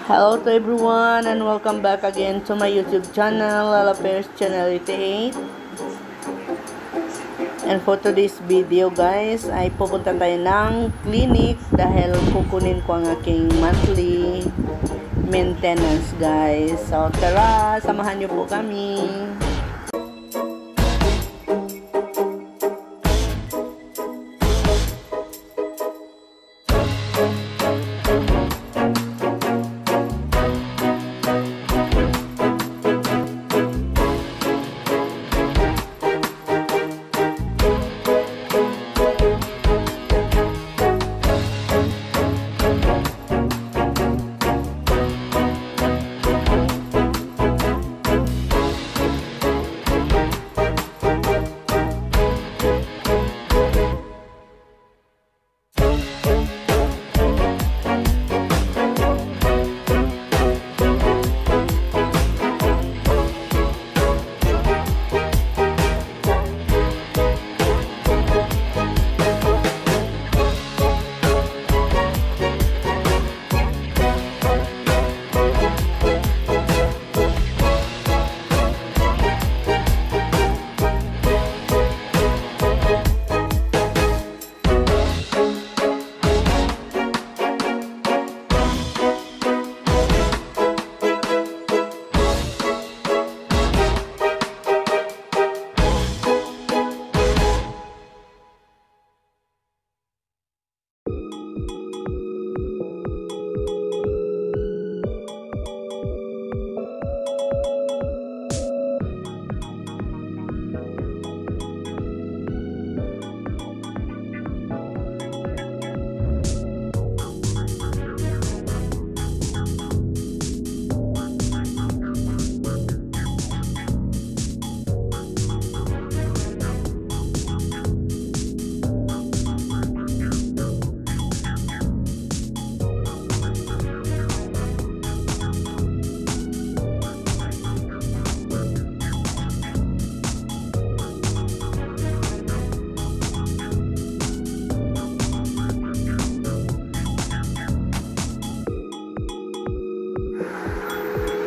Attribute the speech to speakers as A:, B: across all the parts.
A: Hello to everyone and welcome back again to my YouTube channel, Lala Pairs Channel 88. And for today's video guys, ay pupunta tayo ng clinic dahil kukunin ko ang aking monthly maintenance guys. So tara, samahan niyo po kami.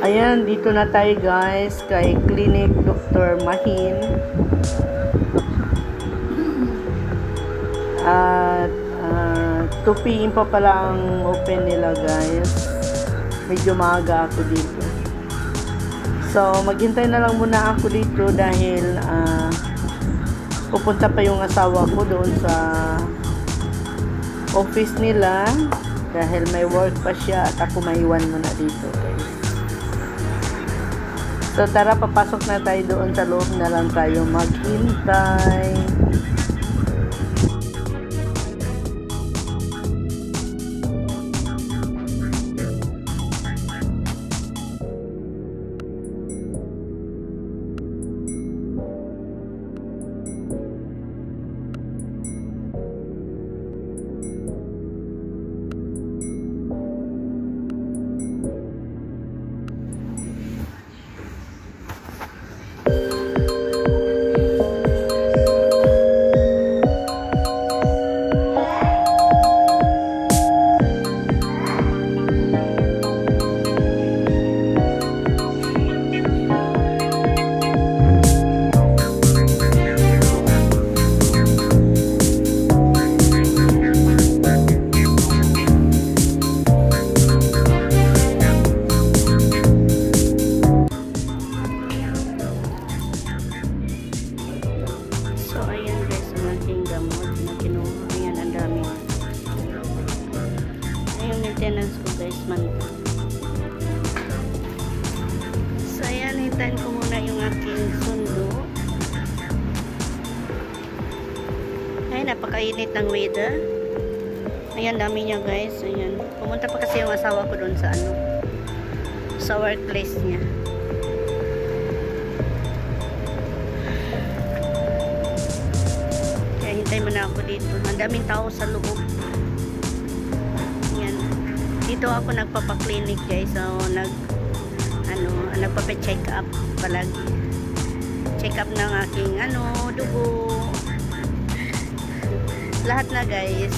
A: Ayan, dito na tayo guys kay Clinic Dr. Mahin. At 2 PM pa pala ang open nila guys. Medyo maaga ako dito. So, maghintay na lang muna ako dito dahil pupunta pa yung asawa ko doon sa office nila dahil may work pa siya at ako maiwan muna dito guys. So tara, papasok na tayo doon sa loob na lang tayo maghintay. Maintenance ko guys man. So ayan, hintayin ko muna yung aking sundo. Ay, napakainit ng weather. Ayan, dami niya guys. Ayan, pumunta pa kasi yung asawa ko doon sa sa workplace niya. Kaya hintayin muna ako dito. Ang daming tao sa loob. Dito ako nagpapa-clinic guys. So nagpapa-check up palagi. Check up ng aking dugo. Lahat na guys.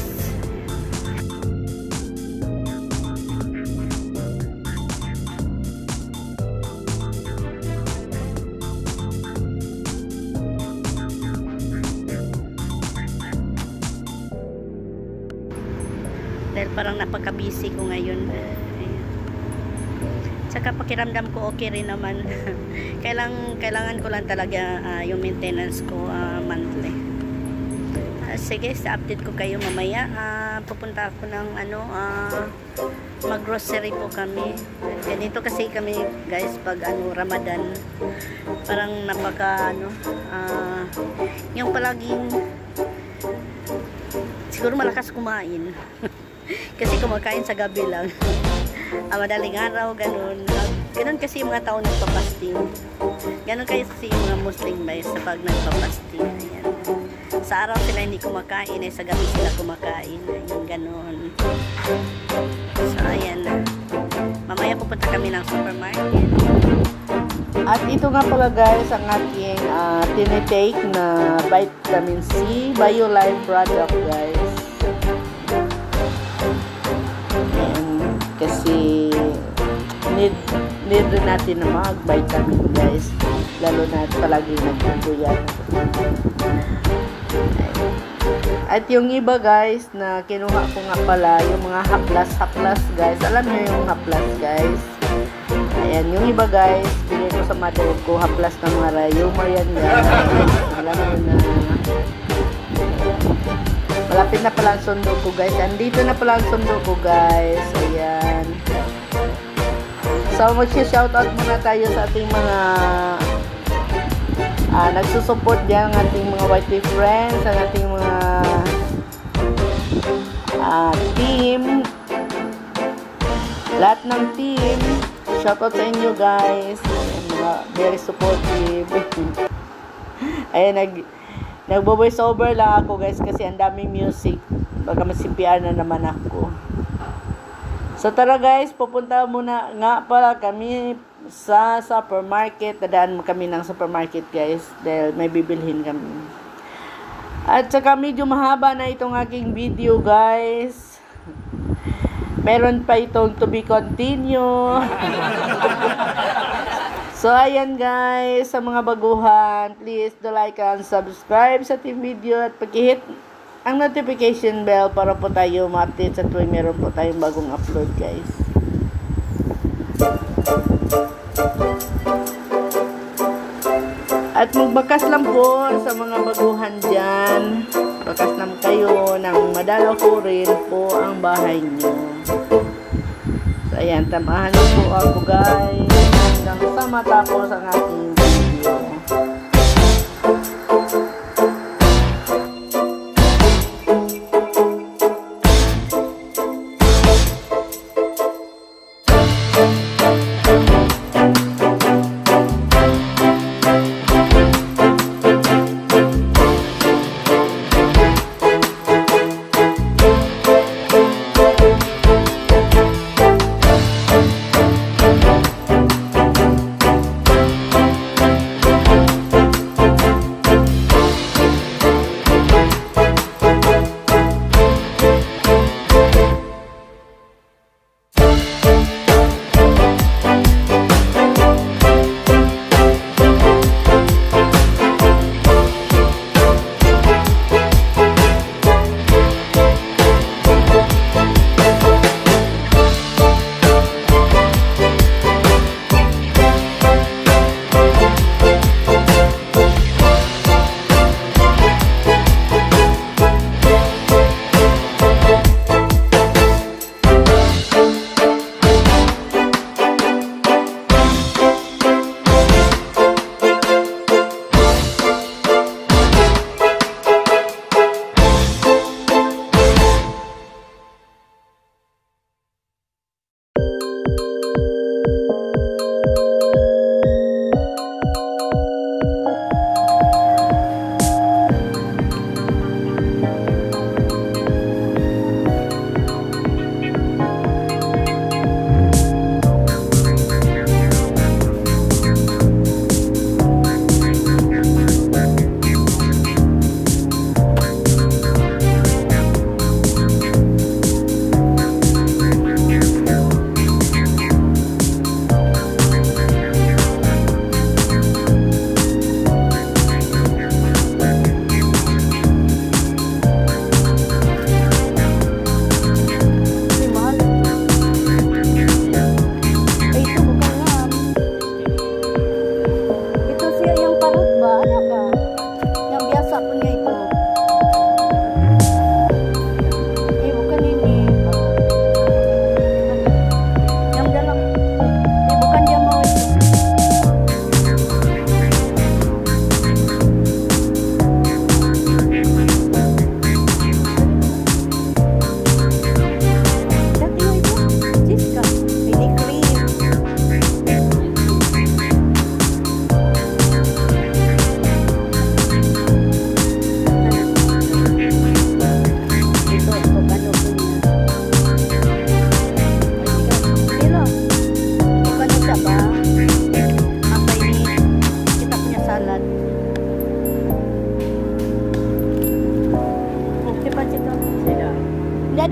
B: dahil parang napaka-busy ko ngayon. Ayan. Tsaka pakiramdam ko okay rin naman. Kailangan ko lang talaga yung maintenance ko monthly. Sige, sa update ko kayo mamaya. Pupunta ako ng mag-grocery po kami. Ganito kasi kami guys pag Ramadan. Parang napaka yung palaging siguro malakas kumain. Kasi kumakain sa gabi lang. Madaling araw, ganun. Ganun kasi yung mga tao nagpapasting. Ganun kasi yung mga Muslim guys sa pag nagpapasting. Ayan. Sa araw sila hindi kumakain, sa gabi sila kumakain. Ayan, ganun. So, ayan. Mamaya pupunta kami ng supermarket.
A: At ito nga pala guys ang aking tinitake na vitamin C BioLife product guys. Ayan, kasi need rin natin na mag-vitamin guys, lalo na palagi nagpupuyat. At yung iba guys na kinuha ko nga pala yung mga haplas guys, alam niyo yung haplas guys. Ayan, yung iba guys, bigay ko sa mother ko, haplas ng mga rayuma yan guys. Alam mo na. Malapit na pala ang sundo ko guys. Andito na pala ang sundo ko guys. Ayan. So, mag-shoutout muna tayo sa ating mga nagsusupport dyan, ang ating mga YT friends, ang ating mga team. Lahat ng team. Shoutout sa inyo guys. Mga very supportive. Ayan, nagbo-voice over lang ako guys kasi ang daming music. Baka masipian na naman ako. So tara guys, pupunta muna nga pala kami sa supermarket. Dadaan kami ng supermarket guys dahil may bibilhin kami. At saka medyo mahaba na itong aking video guys. Meron pa itong to be continue. So ayan guys, sa mga baguhan, please do like and subscribe sa ating video at pag-hit ang notification bell para po tayo ma-update sa tuwing meron po tayong bagong upload guys. At magbakas lang po sa mga baguhan dyan. Bakas lang kayo nang madalaw ko rin po ang bahay nyo. So ayan, tamahan niyo po ako guys hanggang sa matapos ang ating video.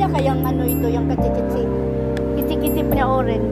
B: ada kayang ano ito, yung kachikitsi. Kitsi-kitsi na oren.